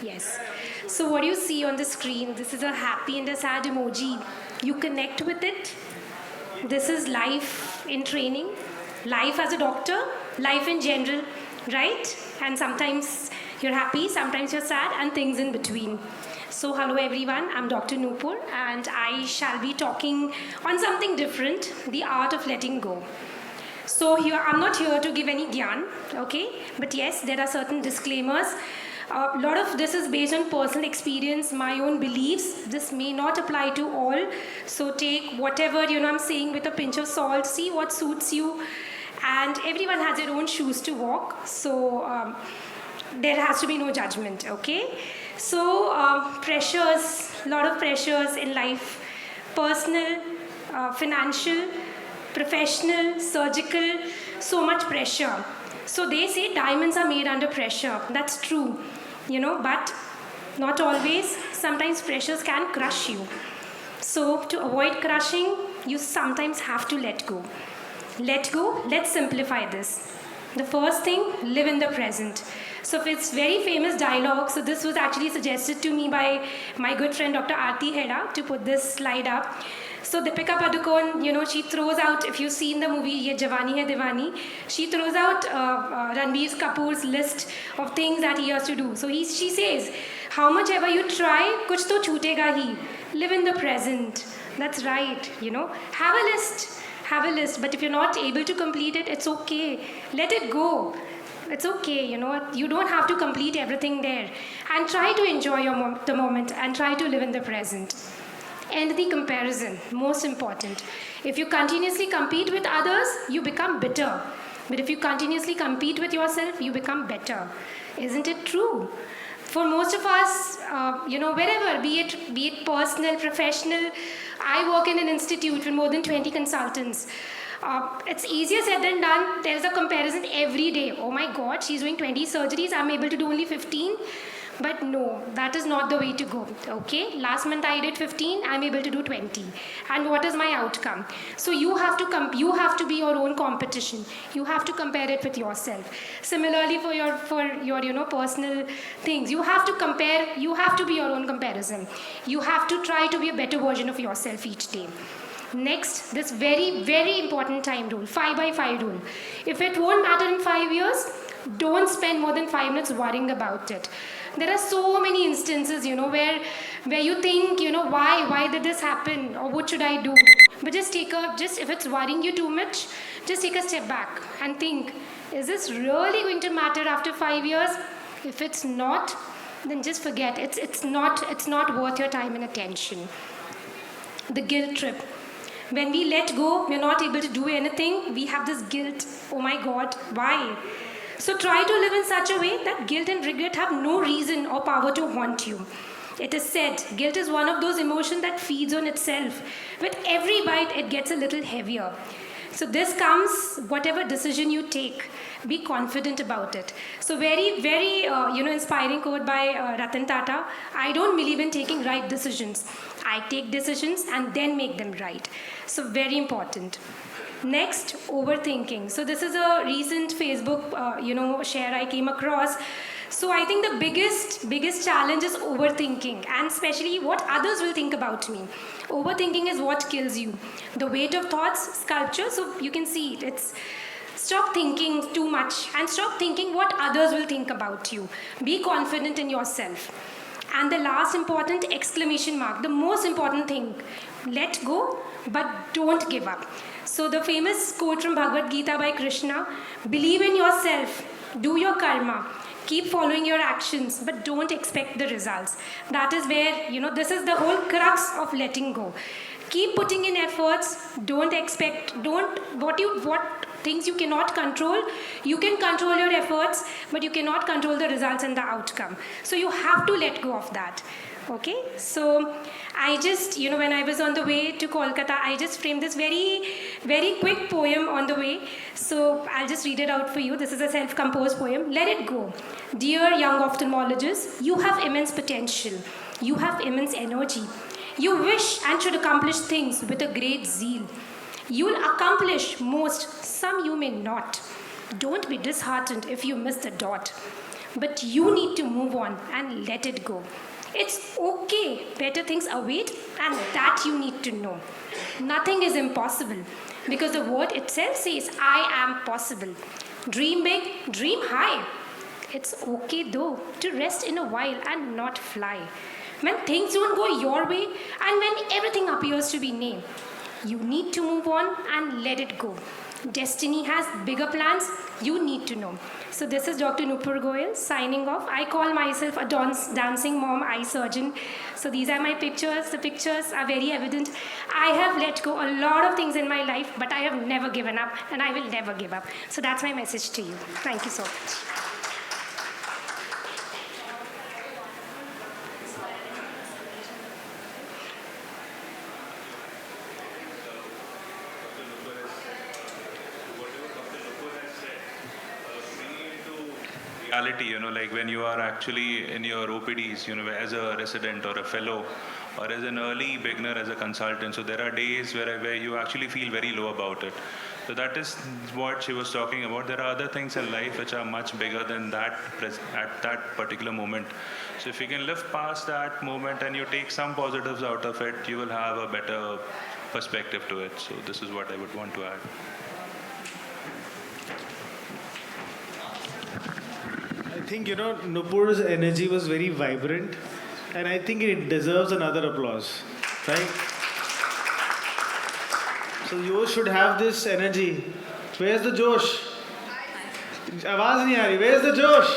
Yes. So what you see on the screen, this is a happy and a sad emoji. You connect with it. This is life in training, life as a doctor, life in general, right? And sometimes you're happy, sometimes you're sad, and things in between. So, hello everyone, I'm Dr. Noopur, and I shall be talking on something different, the art of letting go. So here, I'm not here to give any gyan, okay? But yes, there are certain disclaimers. A lot of this is based on personal experience, my own beliefs. This may not apply to all. So take whatever, I'm saying with a pinch of salt. See what suits you. And everyone has their own shoes to walk. So there has to be no judgment, okay? So pressures, a lot of pressures in life. Personal, financial, professional, surgical, so much pressure. So they say diamonds are made under pressure. That's true, but not always. Sometimes pressures can crush you. So to avoid crushing, you sometimes have to let go. Let go, let's simplify this. The first thing, live in the present. So it's very famous dialogue. So this was actually suggested to me by my good friend Dr. Aarti Heda to put this slide up. So Deepika Padukone, she throws out, if you've seen the movie Ye Jawani Hai Diwani, she throws out Ranbir Kapoor's list of things that he has to do. So she says, how much ever you try, kuch to chhutega hi. Live in the present. That's right, Have a list. Have a list. But if you're not able to complete it, it's okay. Let it go. It's okay, You don't have to complete everything there. And try to enjoy the moment and try to live in the present. And the comparison, most important. If you continuously compete with others, you become bitter. But if you continuously compete with yourself, you become better. Isn't it true? For most of us, wherever, be it personal, professional, I work in an institute with more than 20 consultants. It's easier said than done. There's a comparison every day. Oh my God, she's doing 20 surgeries. I'm able to do only 15. But no, that is not the way to go, okay? Last month I did 15, I'm able to do 20. And what is my outcome? So you have to be your own competition. You have to compare it with yourself. Similarly for your personal things, you have to compare, you have to be your own comparison. You have to try to be a better version of yourself each day. Next, this very, very important time rule, 5 by 5 rule. If it won't matter in 5 years, don't spend more than 5 minutes worrying about it. There are so many instances, where you think, why did this happen, or what should I do? But just if it's worrying you too much, just take a step back and think, is this really going to matter after 5 years? If it's not, then just forget. It's not worth your time and attention. The guilt trip. When we let go, we're not able to do anything. We have this guilt. Oh my God, why? So try to live in such a way that guilt and regret have no reason or power to haunt you. It is said, guilt is one of those emotions that feeds on itself. With every bite, it gets a little heavier. So this comes, whatever decision you take, be confident about it. So very, very, inspiring quote by Ratan Tata. I don't believe in taking right decisions. I take decisions and then make them right. So very important. Next, overthinking. So this is a recent Facebook, share I came across. So I think the biggest challenge is overthinking, and especially what others will think about me. Overthinking is what kills you. The weight of thoughts, sculpture. So you can see it's stop thinking too much and stop thinking what others will think about you. Be confident in yourself. And the last important exclamation mark, the most important thing, let go, but don't give up. So the famous quote from Bhagavad Gita by Krishna, believe in yourself, do your karma, keep following your actions, but don't expect the results. That is where, this is the whole crux of letting go. Keep putting in efforts, what things you cannot control, you can control your efforts, but you cannot control the results and the outcome. So you have to let go of that. Okay, so I just, when I was on the way to Kolkata, I just framed this very, very quick poem on the way. So I'll just read it out for you. This is a self-composed poem. Let it go. Dear young ophthalmologists, you have immense potential. You have immense energy. You wish and should accomplish things with a great zeal. You'll accomplish most, some you may not. Don't be disheartened if you miss the dot. but you need to move on and let it go. It's okay, better things await, and that you need to know. Nothing is impossible because the word itself says, I am possible. Dream big, dream high. It's okay though to rest in a while and not fly. When things don't go your way and when everything appears to be nay, you need to move on and let it go. Destiny has bigger plans, you need to know. So this is Dr. Nupur Goyal signing off. I call myself a dancing mom eye surgeon. So these are my pictures. The pictures are very evident. I have let go a lot of things in my life, but I have never given up and I will never give up. So that's my message to you. Thank you so much. Reality, like when you are actually in your OPDs, as a resident or a fellow or as an early beginner as a consultant. So there are days where you actually feel very low about it. So that is what she was talking about. There are other things in life which are much bigger than that at that particular moment. So if you can live past that moment and you take some positives out of it, you will have a better perspective to it. So this is what I would want to add. I think, Nupur's energy was very vibrant, and I think it deserves another applause, right? So you should have this energy. Where's the Josh? आवाज नहीं आ रही. Where's the Josh?